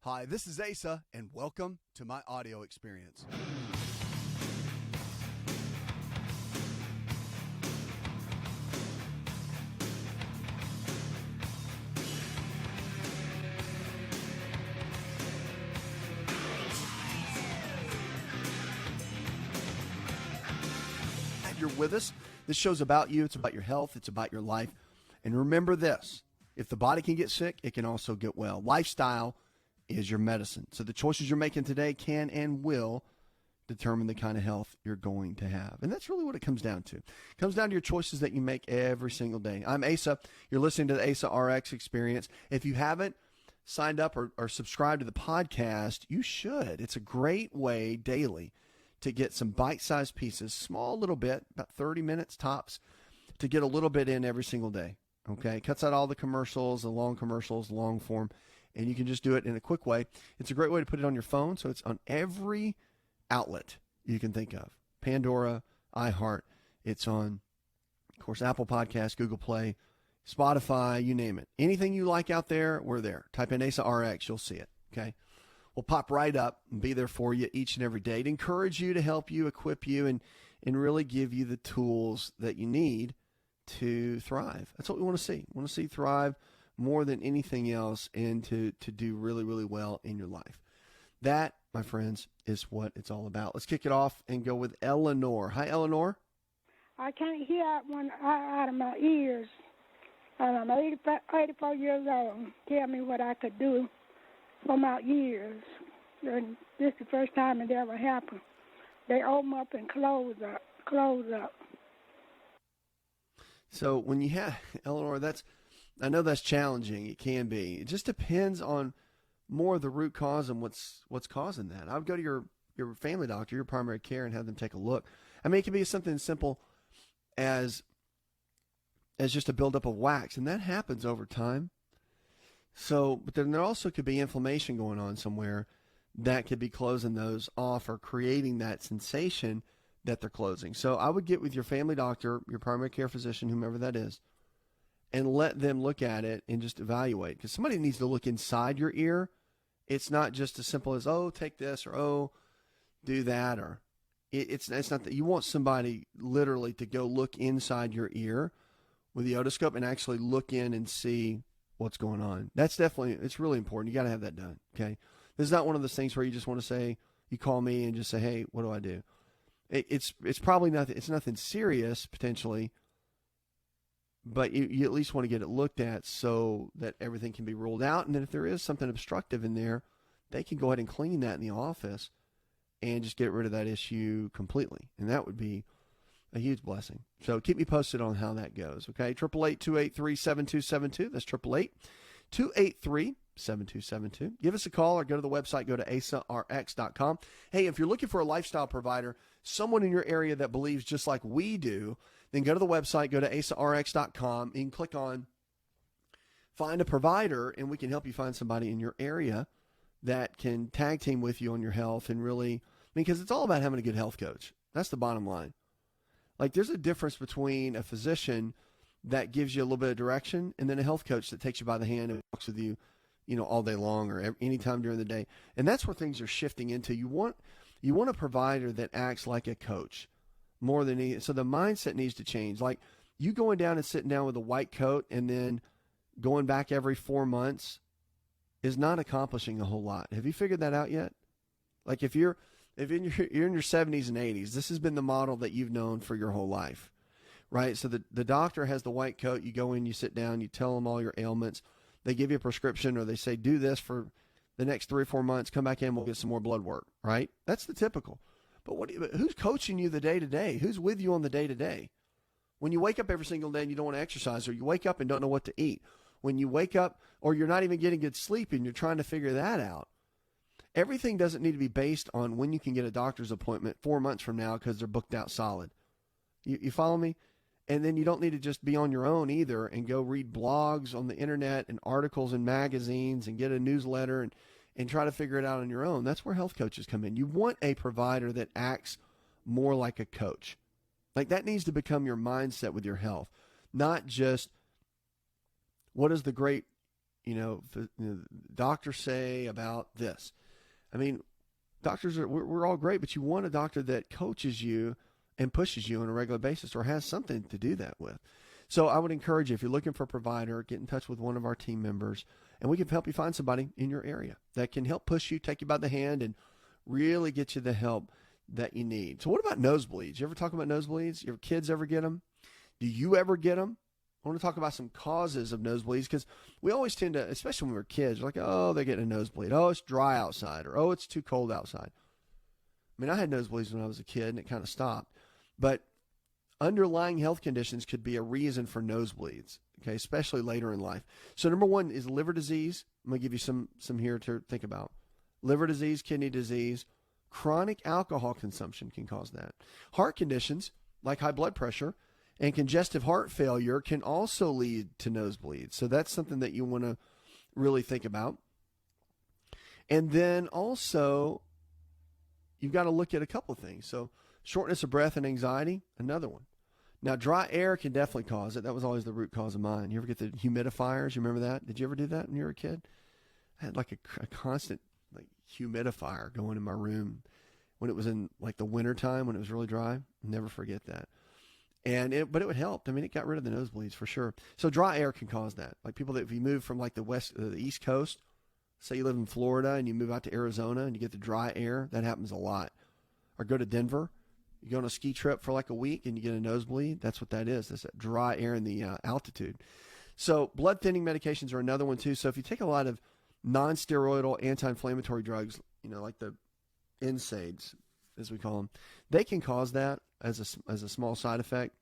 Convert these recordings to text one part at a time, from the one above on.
Hi, this is Asa, and welcome to my audio experience. You're with us. This show's about you. It's about your health. It's about your life. And remember this, if the body can get sick, it can also get well. Lifestyle is your medicine. So the choices you're making today can and will determine the kind of health you're going to have. And that's really what it comes down to. It comes down to your choices that you make every single day. I'm Asa. You're listening to the Asa Rx Experience. If you haven't signed up or subscribed to the podcast, you should. It's a great way daily to get some bite-sized pieces, small little bit, about 30 minutes tops, to get a little bit in every single day. Okay? Cuts out all the commercials, long form, and you can just do it in a quick way. It's a great way to put it on your phone, so it's on every outlet you can think of. Pandora, iHeart. It's on, of course, Apple Podcasts, Google Play, Spotify, you name it. Anything you like out there, we're there. Type in Asa Rx, you'll see it. Okay? We'll pop right up and be there for you each and every day to encourage you, to help you, equip you, and really give you the tools that you need to thrive. That's what we want to see. We want to see thrive more than anything else, and to do really, really well in your life. That, my friends, is what it's all about. Let's kick it off and go with Eleanor. Hi, Eleanor. I can't hear one out of my ears, and I'm 84 years old. Tell me what I could do for my ears. And this is the first time it ever happened. They open up and close up. So when you have, Eleanor, I know that's challenging. It can be. It just depends on more of the root cause and what's causing that. I would go to your family doctor, your primary care, and have them take a look. I mean, it can be something simple as just a buildup of wax, and that happens over time. So, but then there also could be inflammation going on somewhere that could be closing those off or creating that sensation that they're closing. So I would get with your family doctor, your primary care physician, whomever that is, and let them look at it and just evaluate. Because somebody needs to look inside your ear. It's not just as simple as, oh, take this, or oh, do that, or it's not that. You want somebody literally to go look inside your ear with the otoscope and actually look in and see what's going on. That's definitely, it's really important. You got to have that done. Okay. This is not one of those things where you just want to say, you call me and just say, hey, what do I do? It's probably nothing. It's nothing serious potentially, but you at least want to get it looked at so that everything can be ruled out. And then if there is something obstructive in there, they can go ahead and clean that in the office and just get rid of that issue completely. And that would be a huge blessing. So keep me posted on how that goes. Okay. 888-283-7272. That's 888-283-7272. Give us a call or go to the website. Go to asarx.com. Hey, if you're looking for a lifestyle provider, someone in your area that believes just like we do, then go to the website, go to asarx.com, and click on find a provider, and we can help you find somebody in your area that can tag team with you on your health and really, because it's all about having a good health coach. That's the bottom line. Like, there's a difference between a physician that gives you a little bit of direction and then a health coach that takes you by the hand and walks with you, all day long or any time during the day. And that's where things are shifting into. You want a provider that acts like a coach more than any. So the mindset needs to change. Like, you going down and sitting down with a white coat and then going back every 4 months is not accomplishing a whole lot. Have you figured that out yet? Like, if you're in your 70s and 80s, this has been the model that you've known for your whole life, right? So the doctor has the white coat. You go in, you sit down, you tell them all your ailments. They give you a prescription, or they say, do this for the next 3 or 4 months. Come back in, we'll get some more blood work, right? That's the typical. But who's coaching you the day-to-day? Who's with you on the day-to-day? When you wake up every single day and you don't want to exercise, or you wake up and don't know what to eat, when you wake up or you're not even getting good sleep and you're trying to figure that out, everything doesn't need to be based on when you can get a doctor's appointment 4 months from now because they're booked out solid. You follow me? And then you don't need to just be on your own either and go read blogs on the internet and articles in magazines and get a newsletter and try to figure it out on your own. That's where health coaches come in. You want a provider that acts more like a coach. Like, that needs to become your mindset with your health, not just what does the great doctors say about this. I mean, doctors we're all great, but you want a doctor that coaches you and pushes you on a regular basis or has something to do that with. So I would encourage you, if you're looking for a provider, get in touch with one of our team members, and we can help you find somebody in your area that can help push you, take you by the hand, and really get you the help that you need. So what about nosebleeds? You ever talk about nosebleeds? Your kids ever get them? Do you ever get them? I want to talk about some causes of nosebleeds, because we always tend to, especially when we're kids, we're like, oh, they're getting a nosebleed. Oh, it's dry outside, or oh, it's too cold outside. I mean, I had nosebleeds when I was a kid, and it kind of stopped. But underlying health conditions could be a reason for nosebleeds, okay, especially later in life. So number one is liver disease. I'm going to give you some here to think about. Liver disease, kidney disease, chronic alcohol consumption can cause that. Heart conditions like high blood pressure and congestive heart failure can also lead to nosebleeds. So that's something that you want to really think about. And then also, you've got to look at a couple of things. So shortness of breath and anxiety, another one. Now, dry air can definitely cause it. That was always the root cause of mine. You ever get the humidifiers? You remember that? Did you ever do that when you were a kid? I had like a constant humidifier going in my room when it was in like the winter time when it was really dry. I'll never forget that. But it would help. I mean, it got rid of the nosebleeds for sure. So dry air can cause that. Like people that, if you move from like the East Coast, say you live in Florida and you move out to Arizona and you get the dry air, that happens a lot. Or go to Denver. You go on a ski trip for like a week and you get a nosebleed. That's what that is. That's that dry air in the altitude. So blood thinning medications are another one too. So if you take a lot of non-steroidal anti-inflammatory drugs, like the NSAIDs, as we call them, they can cause that as a small side effect.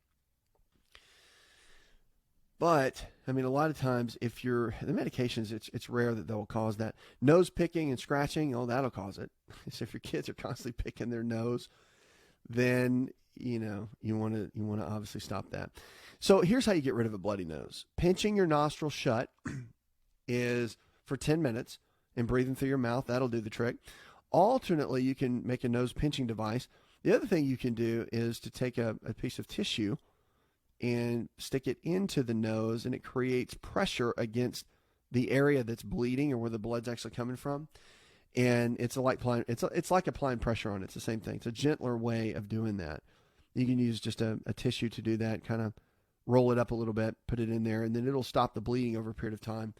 But I mean, a lot of times, the medications, it's rare that they'll cause that. Nose picking and scratching, that'll cause it. So if your kids are constantly picking their nose, then you want to obviously stop that. So here's how you get rid of a bloody nose. Pinching your nostril shut is for 10 minutes and breathing through your mouth. That'll do the trick. Alternately, you can make a nose pinching device. The other thing you can do is to take a piece of tissue and stick it into the nose, and it creates pressure against the area that's bleeding or where the blood's actually coming from. And it's like applying pressure on it. It's the same thing. It's a gentler way of doing that. You can use just a tissue to do that, kind of roll it up a little bit, put it in there, and then it'll stop the bleeding over a period of time.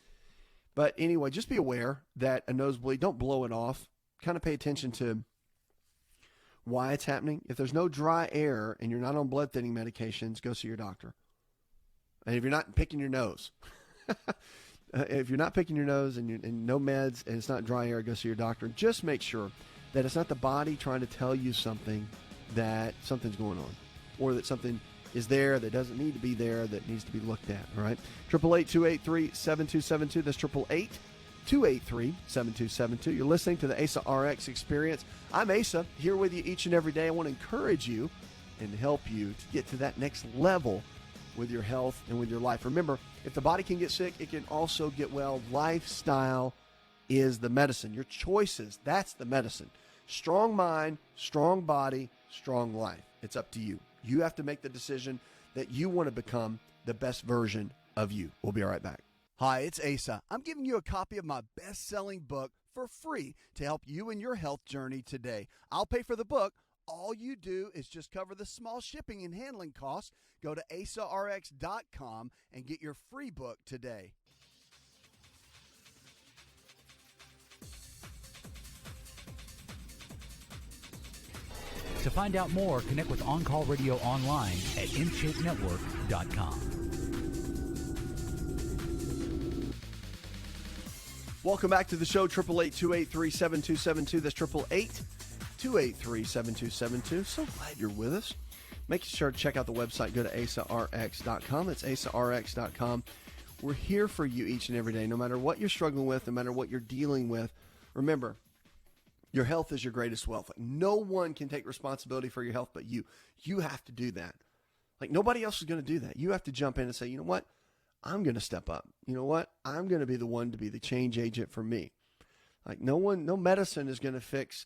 But anyway, just be aware that a nosebleed, don't blow it off. Kind of pay attention to why it's happening. If there's no dry air and you're not on blood thinning medications, go see your doctor. And if you're not picking your nose, if you're not picking your nose and no meds and it's not dry air, go see your doctor. Just make sure that it's not the body trying to tell you something, that something's going on, or that something is there that doesn't need to be there, that needs to be looked at. All right. 888-283-7272. That's 888-283-7272. You're listening to the Asa Rx Experience. I'm Asa, here with you each and every day. I want to encourage you and help you to get to that next level with your health and with your life. Remember, if the body can get sick, it can also get well. Lifestyle is the medicine. Your choices, that's the medicine. Strong mind, strong body, strong life. It's up to you. You have to make the decision that you want to become the best version of you. We'll be right back. Hi, it's Asa. I'm giving you a copy of my best-selling book for free to help you in your health journey today. I'll pay for the book. All you do is just cover the small shipping and handling costs. Go to asarx.com and get your free book today. To find out more, connect with On Call Radio online at InShapeNetwork.com. Welcome back to the show, 888-283-7272. That's 888-283-7272. So glad you're with us. Make sure to check out the website. Go to asarx.com. That's asarx.com. We're here for you each and every day, no matter what you're struggling with, no matter what you're dealing with. Remember, your health is your greatest wealth. Like, no one can take responsibility for your health but you. You have to do that. Like, nobody else is going to do that. You have to jump in and say, you know what? I'm going to step up. You know what? I'm going to be the one to be the change agent for me. Like, no medicine is going to fix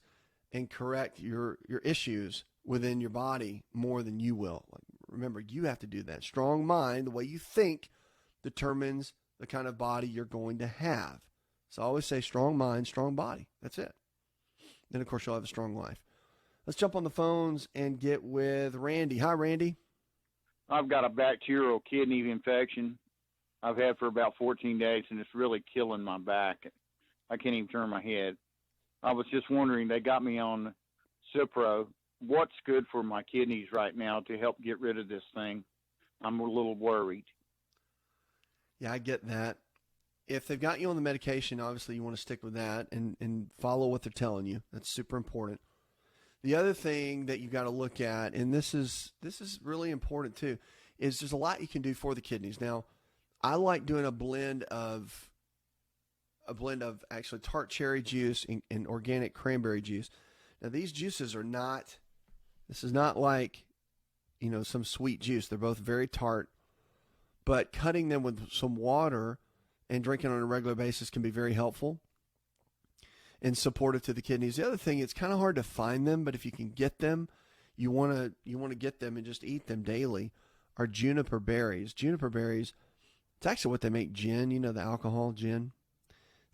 and correct your issues within your body more than you will. Like, remember, you have to do that. Strong mind, the way you think, determines the kind of body you're going to have. So I always say strong mind, strong body. That's it. Then, of course, you'll have a strong life. Let's jump on the phones and get with Randy. Hi, Randy. I've got a bacterial kidney infection I've had for about 14 days, and it's really killing my back. I can't even turn my head. I was just wondering, they got me on Cipro. What's good for my kidneys right now to help get rid of this thing? I'm a little worried. Yeah, I get that. If they've got you on the medication, obviously you want to stick with that and follow what they're telling you. That's super important. The other thing that you got to look at, and this is really important too, is there's a lot you can do for the kidneys. Now, I like doing a blend of actually tart cherry juice and organic cranberry juice. Now, these juices are not, this is not like, some sweet juice. They're both very tart, but cutting them with some water and drinking on a regular basis can be very helpful and supportive to the kidneys. The other thing, it's kind of hard to find them, but if you can get them, you want to get them and just eat them daily, are juniper berries. Juniper berries, it's actually what they make gin, the alcohol gin.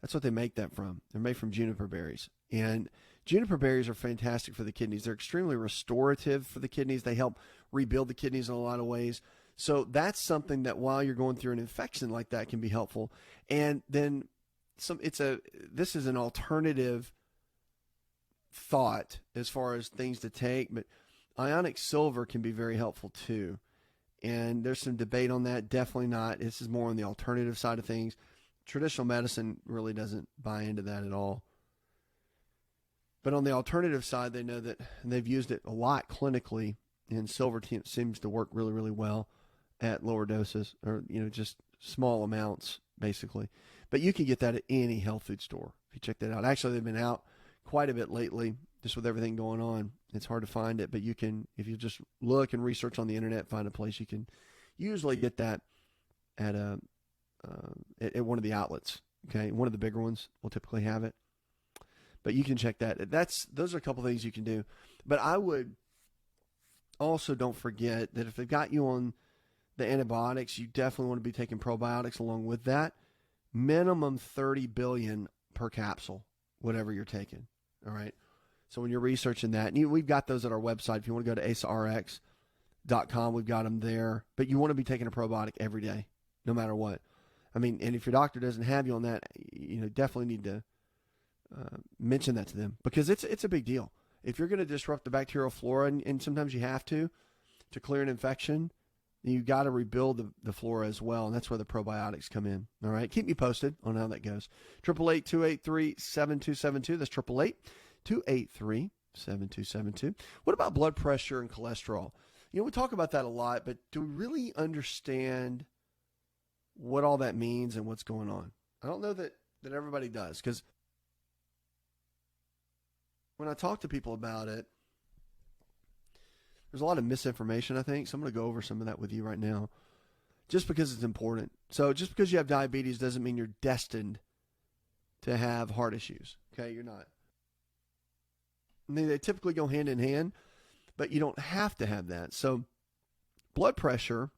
That's what they make that from. They're made from juniper berries. And juniper berries are fantastic for the kidneys. They're extremely restorative for the kidneys. They help rebuild the kidneys in a lot of ways. So that's something that while you're going through an infection like that can be helpful. And then this is an alternative thought as far as things to take, but ionic silver can be very helpful too. And there's some debate on that. Definitely not. This is more on the alternative side of things. Traditional medicine really doesn't buy into that at all. But on the alternative side, they know that they've used it a lot clinically, and silver seems to work really, really well at lower doses, or just small amounts basically. But you can get that at any health food store if you check that out. Actually, they've been out quite a bit lately, just with everything going on. It's hard to find it, but you can, if you just look and research on the internet, find a place, you can usually get that at one of the outlets. Okay, one of the bigger ones will typically have it, but you can check that. Those are a couple things you can do. But I would also, don't forget that if they've got you on the antibiotics, you definitely want to be taking probiotics along with that. Minimum 30 billion per capsule, whatever you're taking. All right. So when you're researching that, and we've got those at our website. If you want to go to asarx.com, we've got them there. But you want to be taking a probiotic every day, no matter what. I mean, and if your doctor doesn't have you on that, definitely need to mention that to them, because it's a big deal. If you're going to disrupt the bacterial flora, and sometimes you have to clear an infection, you got to rebuild the flora as well, and that's where the probiotics come in. All right, keep me posted on how that goes. 888-283-7272. That's 888-283-7272. What about blood pressure and cholesterol? We talk about that a lot, but do we really understand what all that means and what's going on? I don't know that everybody does, because when I talk to people about it, there's a lot of misinformation, I think. So I'm going to go over some of that with you right now, just because it's important. So just because you have diabetes doesn't mean you're destined to have heart issues. Okay, you're not. They typically go hand in hand, but you don't have to have that. So blood pressure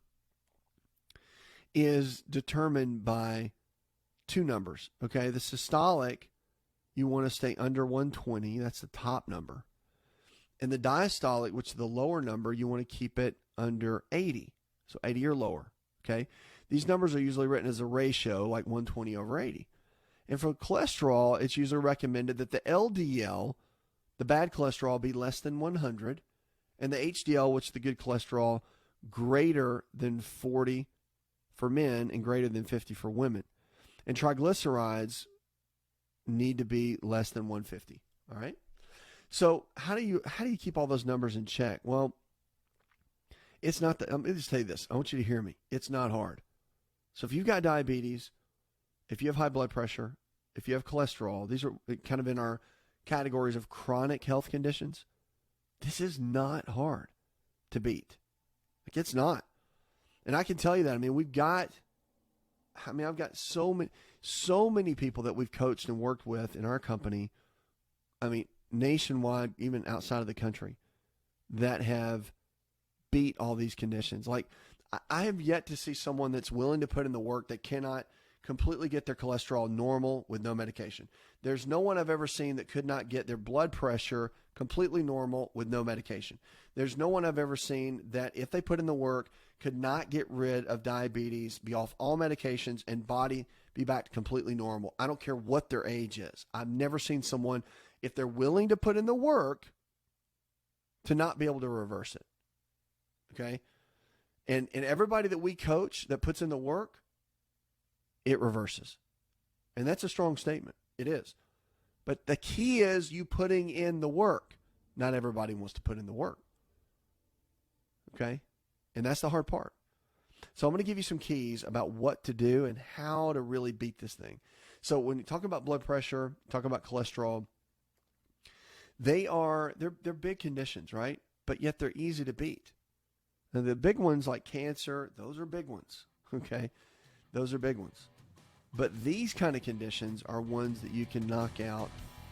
is determined by two numbers. Okay, the systolic, you want to stay under 120. That's the top number. And the diastolic, which is the lower number, you want to keep it under 80. So 80 or lower. Okay, these numbers are usually written as a ratio, like 120/80. And for cholesterol, it's usually recommended that the LDL, the bad cholesterol, be less than 100, and the HDL, which is the good cholesterol, greater than 40 for men and greater than 50 for women. And triglycerides need to be less than 150. All right. So how do you keep all those numbers in check? Well, it's not that. Let me just tell you this. I want you to hear me. It's not hard. So if you've got diabetes, if you have high blood pressure, if you have cholesterol, these are kind of in our categories of chronic health conditions. This is not hard to beat. Like, it's not. And I can tell you that. I mean, I've got so many people that we've coached and worked with in our company. I mean, nationwide, even outside of the country, that have beat all these conditions. Like, I have yet to see someone that's willing to put in the work that cannot completely get their cholesterol normal with no medication. There's no one I've ever seen that could not get their blood pressure completely normal with no medication. There's no one I've ever seen that, if they put in the work, could not get rid of diabetes, be off all medications, and body be back to completely normal. I don't care what their age is. I've never seen someone, if they're willing to put in the work, to not be able to reverse it. Okay? And everybody that we coach that puts in the work, it reverses. And that's a strong statement. It is. But the key is you putting in the work. Not everybody wants to put in the work. Okay? And that's the hard part. So I'm going to give you some keys about what to do and how to really beat this thing. So when you talk about blood pressure, talk about cholesterol, they're big conditions, right? But yet they're easy to beat. Now the big ones like cancer, those are big ones. Okay? Those are big ones. But these kind of conditions are ones that you can knock out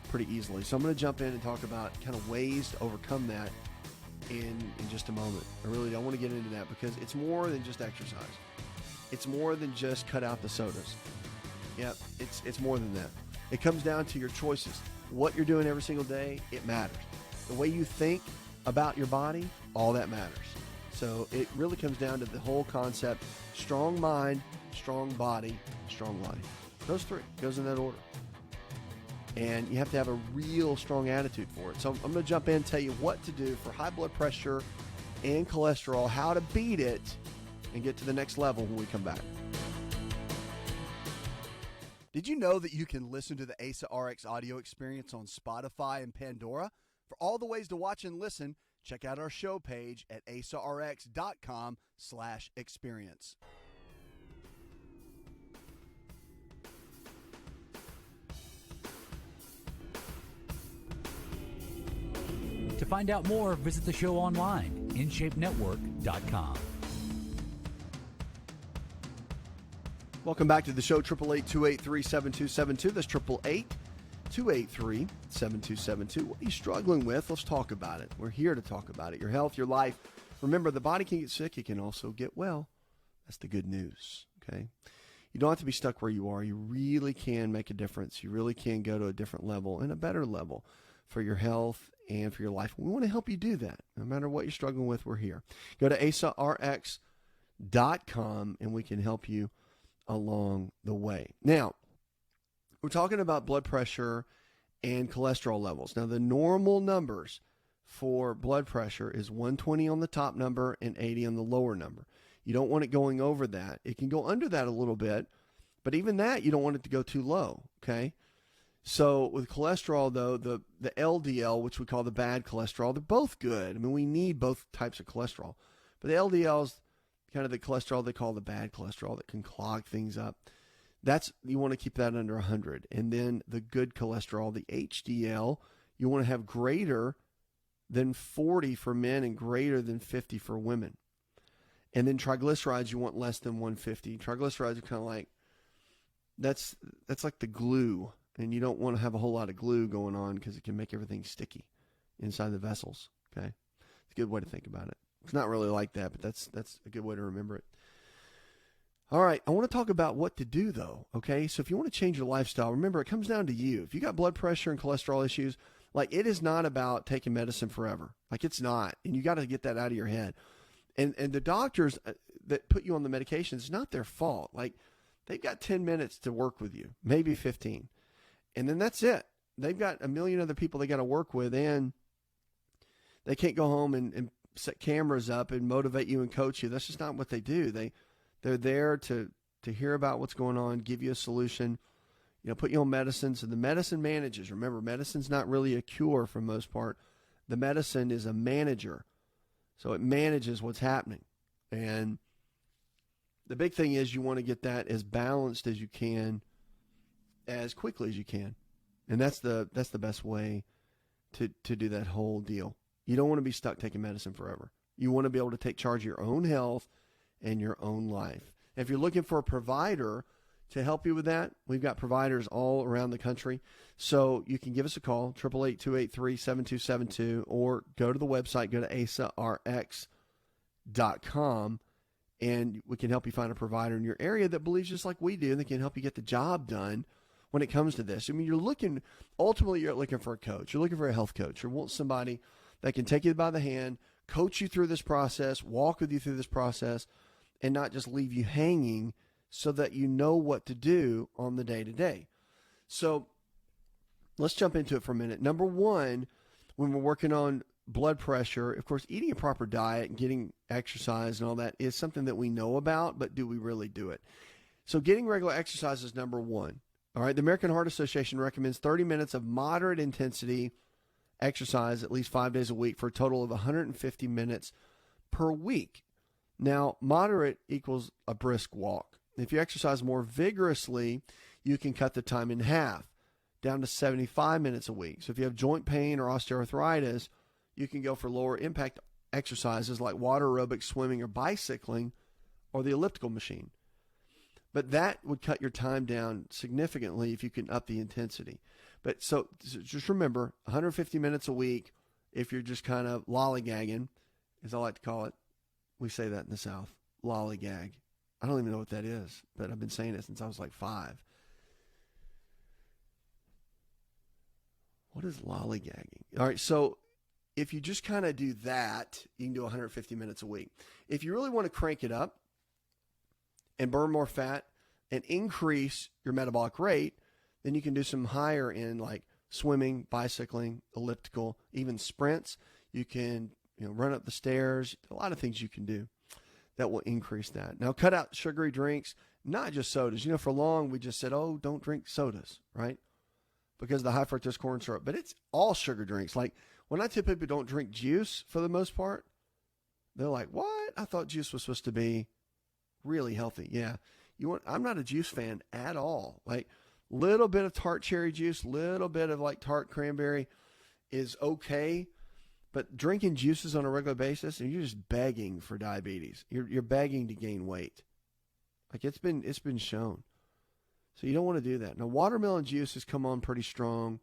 pretty easily. So I'm going to jump in and talk about kind of ways to overcome that in just a moment. I really don't want to get into that because it's more than just exercise. It's more than just cut out the sodas. Yeah, it's more than that. It comes down to your choices. What you're doing every single day, it matters. The way you think about your body, all that matters. So it really comes down to the whole concept: strong mind, strong body, strong life. Those three. Goes in that order. And you have to have a real strong attitude for it. So I'm going to jump in and tell you what to do for high blood pressure and cholesterol, how to beat it, and get to the next level when we come back. Did you know that you can listen to the Asa Rx audio experience on Spotify and Pandora? For all the ways to watch and listen, check out our show page at asarx.com/experience. To find out more, visit the show online, InShapeNetwork.com. Welcome back to the show, 888-283-7272. That's 888-283-7272. What are you struggling with? Let's talk about it. We're here to talk about it. Your health, your life. Remember, the body can get sick. It can also get well. That's the good news, okay? You don't have to be stuck where you are. You really can make a difference. You really can go to a different level and a better level for your health and for your life. We want to help you do that. No matter what you're struggling with, we're here. Go to asarx.com and we can help you along the way. Now, we're talking about blood pressure and cholesterol levels. Now, the normal numbers for blood pressure is 120 on the top number and 80 on the lower number. You don't want it going over that. It can go under that a little bit, but even that, you don't want it to go too low, okay? So with cholesterol, though, the LDL, which we call the bad cholesterol, they're both good. I mean, we need both types of cholesterol. But the LDL is kind of the cholesterol they call the bad cholesterol that can clog things up. You want to keep that under 100. And then the good cholesterol, the HDL, you want to have greater than 40 for men and greater than 50 for women. And then triglycerides, you want less than 150. Triglycerides are kind of like, that's like the glue. And you don't want to have a whole lot of glue going on because it can make everything sticky inside the vessels, okay? It's a good way to think about it. It's not really like that, but that's a good way to remember it. All right, I want to talk about what to do, though, okay? So if you want to change your lifestyle, remember, it comes down to you. If you got blood pressure and cholesterol issues, like, it is not about taking medicine forever. Like, it's not, and you got to get that out of your head. And the doctors that put you on the medication, it's not their fault. Like, they've got 10 minutes to work with you, maybe 15. And then that's it. They've got a million other people they got to work with, and they can't go home and set cameras up and motivate you and coach you. That's just not what they do. They're there to hear about what's going on, give you a solution, put you on medicine. So the medicine manages. Remember, medicine's not really a cure for the most part. The medicine is a manager. So it manages what's happening. And the big thing is you want to get that as balanced as you can, as quickly as you can. And that's the best way to do that whole deal. You don't want to be stuck taking medicine forever. You want to be able to take charge of your own health and your own life. If you're looking for a provider to help you with that, we've got providers all around the country. So you can give us a call, 888-283-7272, or go to the website, go to asarx.com, and we can help you find a provider in your area that believes just like we do, and they can help you get the job done when it comes to this. I mean, ultimately you're looking for a coach. You're looking for a health coach. You want somebody that can take you by the hand, coach you through this process, walk with you through this process, and not just leave you hanging, so that you know what to do on the day-to-day. So let's jump into it for a minute. Number one, when we're working on blood pressure, of course, eating a proper diet and getting exercise and all that is something that we know about, but do we really do it? So getting regular exercise is number one. All right, the American Heart Association recommends 30 minutes of moderate intensity exercise at least 5 days a week for a total of 150 minutes per week. Now, moderate equals a brisk walk. If you exercise more vigorously, you can cut the time in half, down to 75 minutes a week. So if you have joint pain or osteoarthritis, you can go for lower impact exercises like water aerobics, swimming, or bicycling, or the elliptical machine. But that would cut your time down significantly if you can up the intensity. But so just remember, 150 minutes a week, if you're just kind of lollygagging, as I like to call it. We say that in the South, lollygag. I don't even know what that is, but I've been saying it since I was like 5. What is lollygagging? All right, so if you just kind of do that, you can do 150 minutes a week. If you really want to crank it up and burn more fat and increase your metabolic rate, then you can do some higher end like swimming, bicycling, elliptical, even sprints. You can run up the stairs. A lot of things you can do that will increase that. Now, cut out sugary drinks, not just sodas. For long we just said, oh, don't drink sodas, right? Because of the high fructose corn syrup. But it's all sugar drinks. Like when I tell people don't drink juice for the most part, they're like, what? I thought juice was supposed to be really healthy. Yeah. I'm not a juice fan at all. Like little bit of tart cherry juice, little bit of like tart cranberry is okay. But drinking juices on a regular basis, and you're just begging for diabetes. You're begging to gain weight. Like it's been shown. So you don't want to do that. Now, watermelon juice has come on pretty strong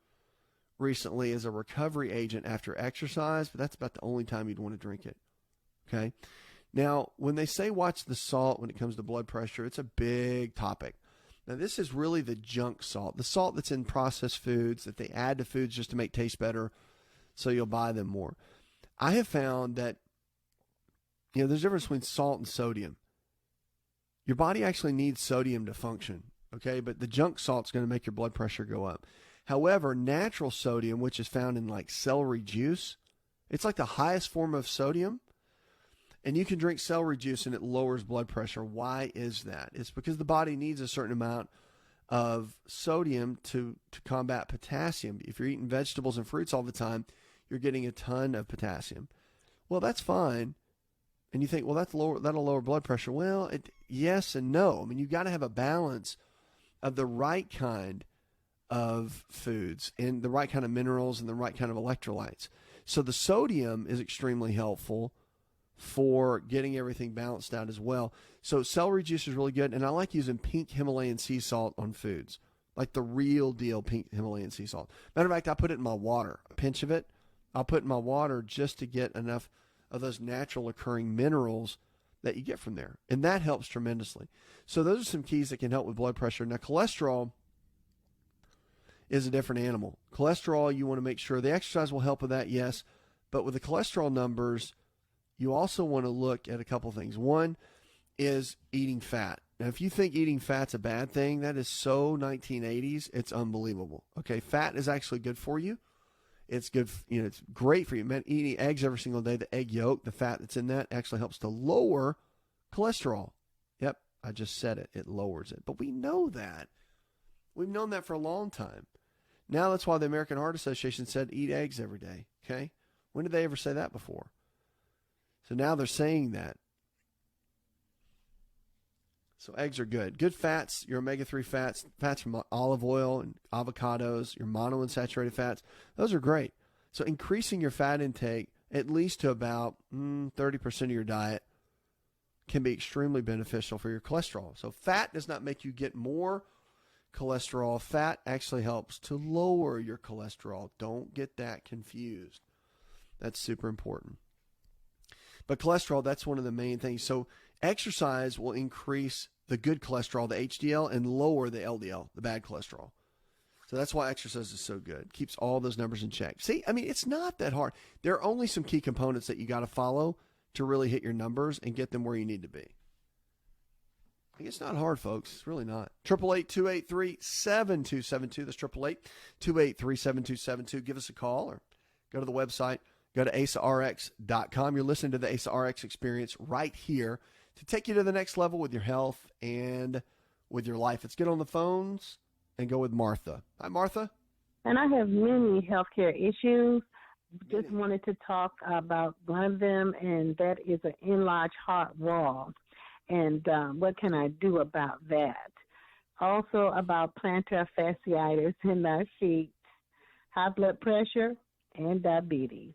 recently as a recovery agent after exercise, but that's about the only time you'd want to drink it. Okay? Now, when they say watch the salt when it comes to blood pressure, it's a big topic. Now, this is really the junk salt, the salt that's in processed foods that they add to foods just to make taste better, so you'll buy them more. I have found that, there's a difference between salt and sodium. Your body actually needs sodium to function, okay? But the junk salt's going to make your blood pressure go up. However, natural sodium, which is found in like celery juice, it's like the highest form of sodium. And you can drink celery juice and it lowers blood pressure. Why is that? It's because the body needs a certain amount of sodium to combat potassium. If you're eating vegetables and fruits all the time, you're getting a ton of potassium. Well, that's fine. And you think, well, that'll lower blood pressure. Well, yes and no. I mean, you got to have a balance of the right kind of foods and the right kind of minerals and the right kind of electrolytes. So the sodium is extremely helpful for getting everything balanced out as well. So celery juice is really good. And I like using pink Himalayan sea salt on foods, like the real deal pink Himalayan sea salt. Matter of fact, I put it in my water, a pinch of it. I'll put in my water just to get enough of those natural occurring minerals that you get from there. And that helps tremendously. So those are some keys that can help with blood pressure. Now, cholesterol is a different animal. Cholesterol, you want to make sure the exercise will help with that, yes. But with the cholesterol numbers, you also want to look at a couple things. One is eating fat. Now, if you think eating fat's a bad thing, that is so 1980s, it's unbelievable. Okay, fat is actually good for you. It's good, it's great for you. Eating eggs every single day, the egg yolk, the fat that's in that actually helps to lower cholesterol. Yep, I just said it. It lowers it. But we know that. We've known that for a long time. Now that's why the American Heart Association said eat eggs every day. Okay? When did they ever say that before? So now they're saying that. So eggs are good. Good fats, your omega-3 fats, fats from olive oil and avocados, your monounsaturated fats, those are great. So increasing your fat intake at least to about 30% of your diet can be extremely beneficial for your cholesterol. So fat does not make you get more cholesterol. Fat actually helps to lower your cholesterol. Don't get that confused. That's super important. But cholesterol, that's one of the main things. So Exercise will increase the good cholesterol, the HDL, and lower the LDL, the bad cholesterol. So that's why exercise is so good. Keeps all those numbers in check. See, I mean, it's not that hard. There are only some key components that you got to follow to really hit your numbers and get them where you need to be. It's not hard, folks. It's really not. 888-283-7272. That's 888-283-7272. Give us a call or go to the website. Go to asarx.com. You're listening to the Asa Rx Experience right here to take you to the next level with your health and with your life. Let's get on the phones and go with Martha. Hi, Martha. And I have many healthcare issues. Just wanted to talk about one of them, and that is an enlarged heart wall. And what can I do about that? Also about plantar fasciitis in my feet, high blood pressure, and diabetes.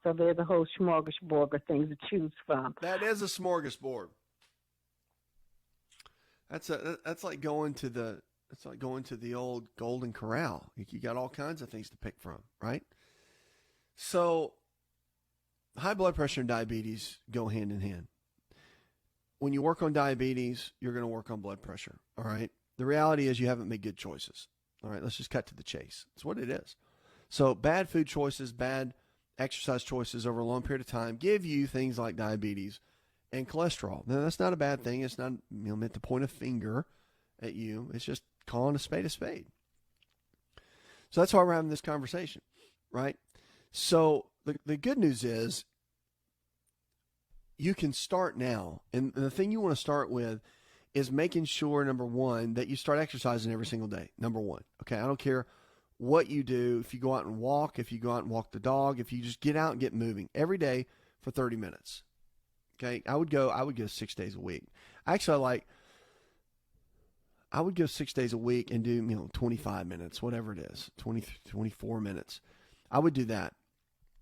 So there's a whole smorgasbord of things to choose from. That is a smorgasbord. That's like going to the old Golden Corral. You got all kinds of things to pick from, right? So high blood pressure and diabetes go hand in hand. When you work on diabetes, you're going to work on blood pressure, all right? The reality is you haven't made good choices, all right? Let's just cut to the chase. That's what it is. So bad food choices, bad exercise choices over a long period of time give you things like diabetes and cholesterol. Now, that's not a bad thing. It's not meant to point a finger at you. It's just calling a spade a spade. So that's why we're having this conversation, right? So the good news is you can start now. And the thing you want to start with is making sure, number one, that you start exercising every single day. Number one. Okay, I don't care what you do. If you go out and walk, if you go out and walk the dog, if you just get out and get moving every day for 30 minutes. Okay, I would go 6 days a week. Actually, I would go 6 days a week and do, 25 minutes, whatever it is, 24 minutes. I would do that.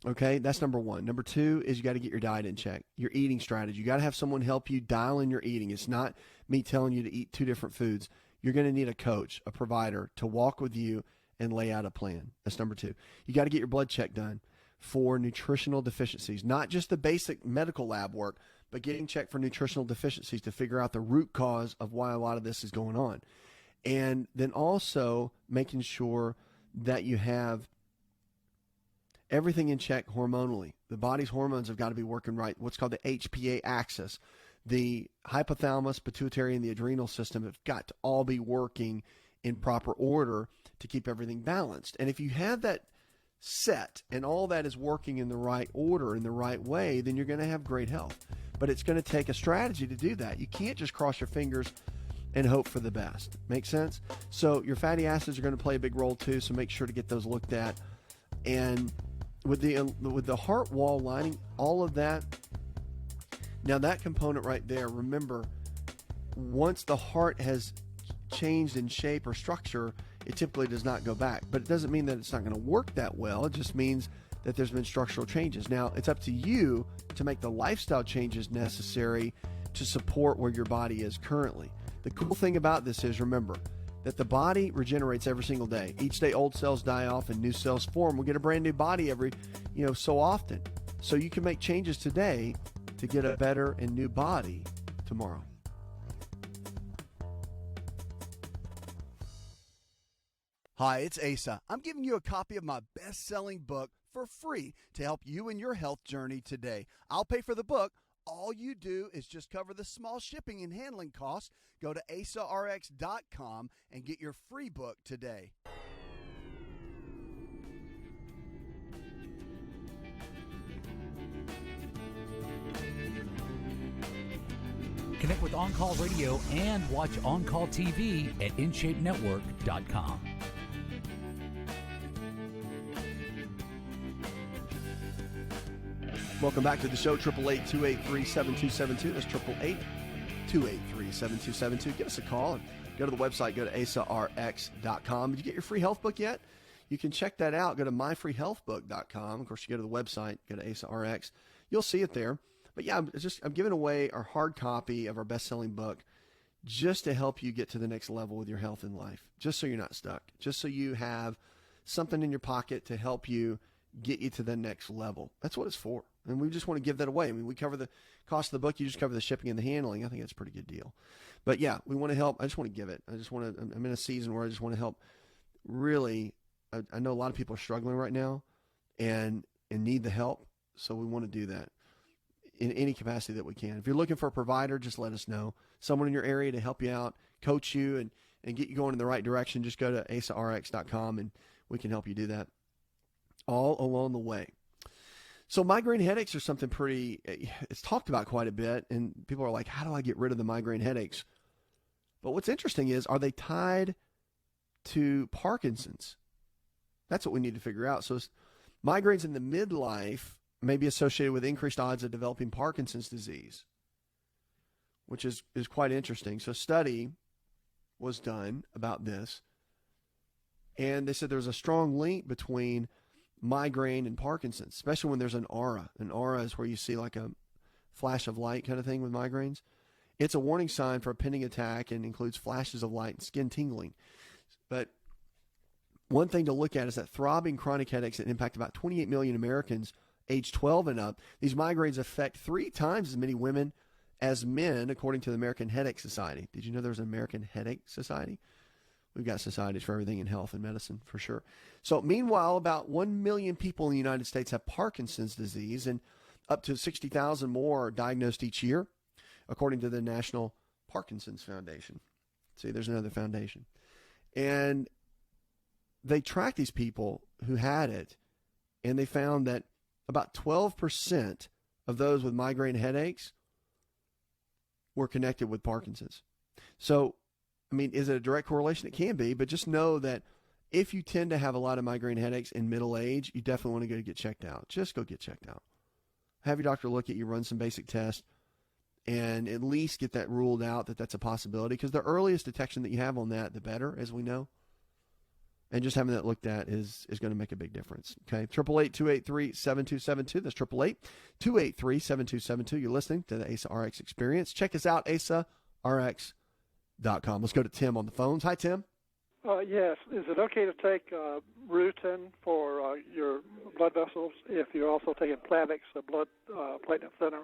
Okay, that's number one. Number two is you got to get your diet in check, your eating strategy. You got to have someone help you dial in your eating. It's not me telling you to eat two different foods. You're going to need a coach, a provider to walk with you and lay out a plan. That's number two. You got to get your blood check done for nutritional deficiencies, not just the basic medical lab work, but getting checked for nutritional deficiencies to figure out the root cause of why a lot of this is going on. And then also making sure that you have everything in check hormonally. The body's hormones have got to be working right. What's called the HPA axis. The hypothalamus, pituitary, and the adrenal system have got to all be working in proper order to keep everything balanced. And if you have that set and all that is working in the right order, in the right way, then you're going to have great health. But it's going to take a strategy to do that. You can't just cross your fingers and hope for the best. Make sense? So your fatty acids are going to play a big role too, so make sure to get those looked at. And with the heart wall lining, all of that, now that component right there, remember, once the heart has changed in shape or structure, it typically does not go back. But it doesn't mean that it's not going to work that well. It just means that there's been structural changes. Now, it's up to you to make the lifestyle changes necessary to support where your body is currently. The cool thing about this is, remember, that the body regenerates every single day. Each day, old cells die off and new cells form. We get a brand new body every, so often. So you can make changes today to get a better and new body tomorrow. Hi, it's Asa. I'm giving you a copy of my best-selling book for free to help you in your health journey today. I'll pay for the book. All you do is just cover the small shipping and handling costs. Go to asarx.com and get your free book today. Connect with On Call Radio and watch On Call TV at InShapeNetwork.com. Welcome back to the show, 888-283-7272. That's 888-283-7272. Give us a call and go to the website. Go to asarx.com. Did you get your free health book yet? You can check that out. Go to myfreehealthbook.com. Of course, you go to the website, go to Asa Rx. You'll see it there. But yeah, I'm giving away our hard copy of our best-selling book just to help you get to the next level with your health and life, just so you're not stuck, just so you have something in your pocket to help you get you to the next level. That's what it's for. And we just want to give that away. I mean, we cover the cost of the book. You just cover the shipping and the handling. I think that's a pretty good deal. But yeah, we want to help. I just want to give it. I'm in a season where I just want to help. Really, I know a lot of people are struggling right now and need the help. So we want to do that in any capacity that we can. If you're looking for a provider, just let us know. Someone in your area to help you out, coach you, and get you going in the right direction. Just go to asarx.com and we can help you do that all along the way. So migraine headaches are something it's talked about quite a bit, and people are like, how do I get rid of the migraine headaches? But what's interesting is, are they tied to Parkinson's? That's what we need to figure out. So migraines in the midlife may be associated with increased odds of developing Parkinson's disease, which is quite interesting. So a study was done about this, and they said there's a strong link between migraine and Parkinson's, especially when there's an aura. An aura is where you see like a flash of light kind of thing with migraines. It's a warning sign for a pending attack and includes flashes of light and skin tingling. But one thing to look at is that throbbing chronic headaches that impact about 28 million Americans age 12 and up. These migraines affect 3 times as many women as men, according to the American Headache Society. Did you know there's an American Headache Society? We've got societies for everything in health and medicine, for sure. So meanwhile, about 1 million people in the United States have Parkinson's disease, and up to 60,000 more are diagnosed each year, according to the National Parkinson's Foundation. See, there's another foundation. And they tracked these people who had it, and they found that about 12% of those with migraine headaches were connected with Parkinson's. So, I mean, is it a direct correlation? It can be, but just know that if you tend to have a lot of migraine headaches in middle age, you definitely want to go get checked out. Just go get checked out. Have your doctor look at you, run some basic tests, and at least get that ruled out that that's a possibility, because the earliest detection that you have on that, the better, as we know. And just having that looked at is going to make a big difference. Okay, 888-283-7272. That's 888-283-7272. You're listening to the Asa Rx Experience. Check us out, asarx.com. Let's go to Tim on the phones. Hi, Tim. Yes. Is it okay to take rutin for your blood vessels if you're also taking Plavix, a blood platelet thinner?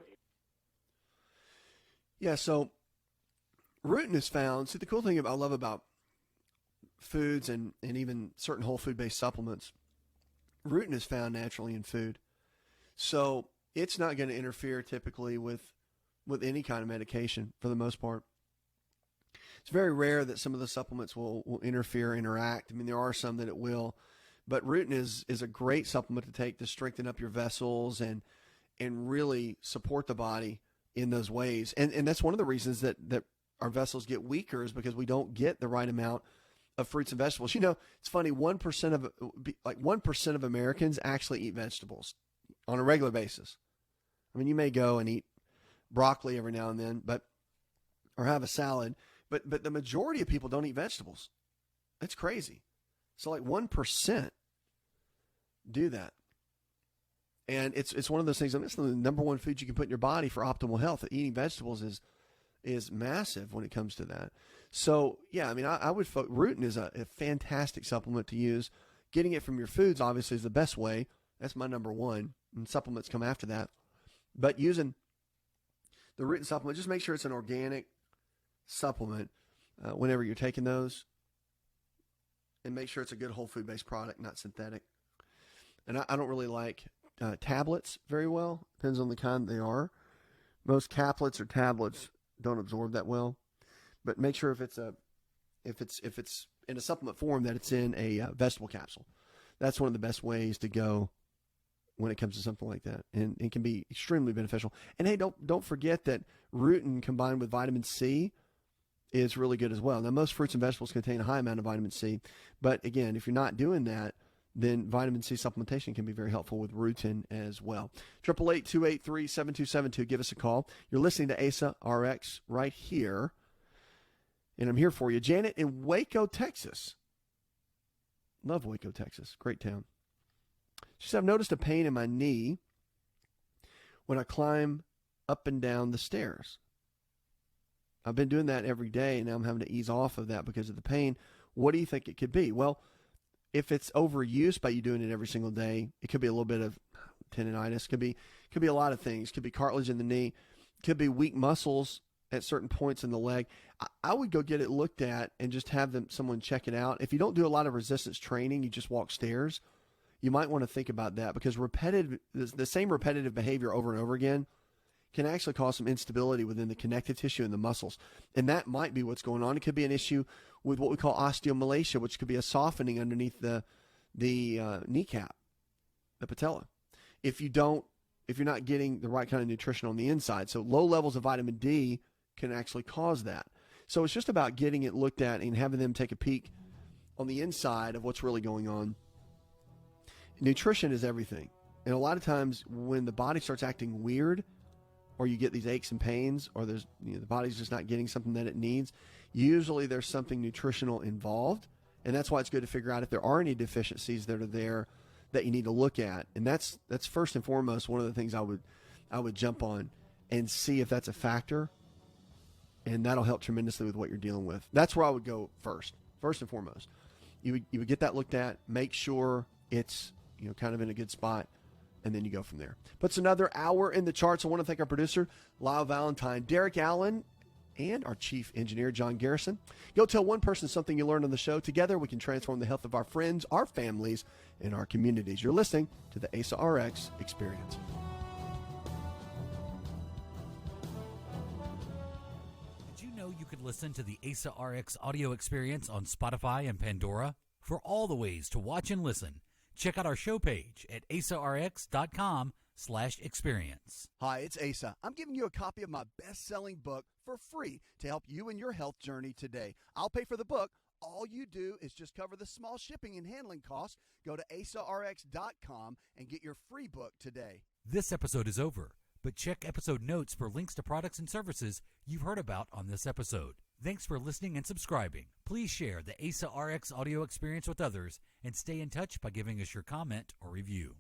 Yeah, so rutin is found. See, the cool thing I love about foods and even certain whole food-based supplements, rutin is found naturally in food. So it's not going to interfere typically with any kind of medication for the most part. It's very rare that some of the supplements will interact. I mean, there are some that it will, but rutin is a great supplement to take to strengthen up your vessels and really support the body in those ways. And that's one of the reasons that our vessels get weaker, is because we don't get the right amount of fruits and vegetables. You know, it's funny, 1% of Americans actually eat vegetables on a regular basis. I mean, you may go and eat broccoli every now and then, or have a salad, but the majority of people don't eat vegetables. That's crazy. So like 1% do that. And it's one of those things. I mean, it's the number one food you can put in your body for optimal health. Eating vegetables is massive when it comes to that. So yeah, I mean, I would rutin is a fantastic supplement to use. Getting it from your foods obviously is the best way. That's my number one, and supplements come after that. But using the rutin supplement, just make sure it's an organic supplement whenever you're taking those, and make sure it's a good whole food based product, not synthetic. And I don't really like tablets very well. Depends on the kind they are. Most caplets or tablets don't absorb that well. But make sure if it's in a supplement form that it's in a vegetable capsule. That's one of the best ways to go when it comes to something like that, and it can be extremely beneficial. And hey, don't forget that rutin combined with vitamin C is really good as well. Now, most fruits and vegetables contain a high amount of vitamin C, but again, if you're not doing that, then vitamin C supplementation can be very helpful with rutin as well. 888-283-7272. Give us a call. You're listening to Asa Rx right here, and I'm here for you. Janet in Waco, Texas. Love Waco, Texas. Great town. She said, I've noticed a pain in my knee when I climb up and down the stairs. I've been doing that every day, and now I'm having to ease off of that because of the pain. What do you think it could be? Well, If it's overuse by you doing it every single day, it could be a little bit of tendonitis. Could be a lot of things. Could be cartilage in the knee. Could be weak muscles at certain points in the leg. I would go get it looked at and just have someone check it out. If you don't do a lot of resistance training, you just walk stairs, you might want to think about that, because the same repetitive behavior over and over again can actually cause some instability within the connective tissue and the muscles. And that might be what's going on. It could be an issue with what we call osteomalacia, which could be a softening underneath the kneecap, the patella. If you're not getting the right kind of nutrition on the inside. So low levels of vitamin D can actually cause that. So it's just about getting it looked at and having them take a peek on the inside of what's really going on. Nutrition is everything. And a lot of times when the body starts acting weird, or you get these aches and pains, or the body's just not getting something that it needs, usually there's something nutritional involved. And that's why it's good to figure out if there are any deficiencies that are there that you need to look at. And that's first and foremost one of the things I would jump on and see if that's a factor. And that'll help tremendously with what you're dealing with. That's where I would go first and foremost. You would get that looked at, make sure it's kind of in a good spot, and then you go from there. But it's another hour in the charts. I want to thank our producer, Lyle Valentine, Derek Allen, and our chief engineer, John Garrison. Go tell one person something you learned on the show. Together, we can transform the health of our friends, our families, and our communities. You're listening to the Asa Rx Experience. Did you know you could listen to the Asa Rx audio experience on Spotify and Pandora? For all the ways to watch and listen, check out our show page at asarx.com/experience. Hi, it's Asa. I'm giving you a copy of my best-selling book for free to help you in your health journey today. I'll pay for the book. All you do is just cover the small shipping and handling costs. Go to asarx.com and get your free book today. This episode is over, but check episode notes for links to products and services you've heard about on this episode. Thanks for listening and subscribing. Please share the Asa Rx audio experience with others and stay in touch by giving us your comment or review.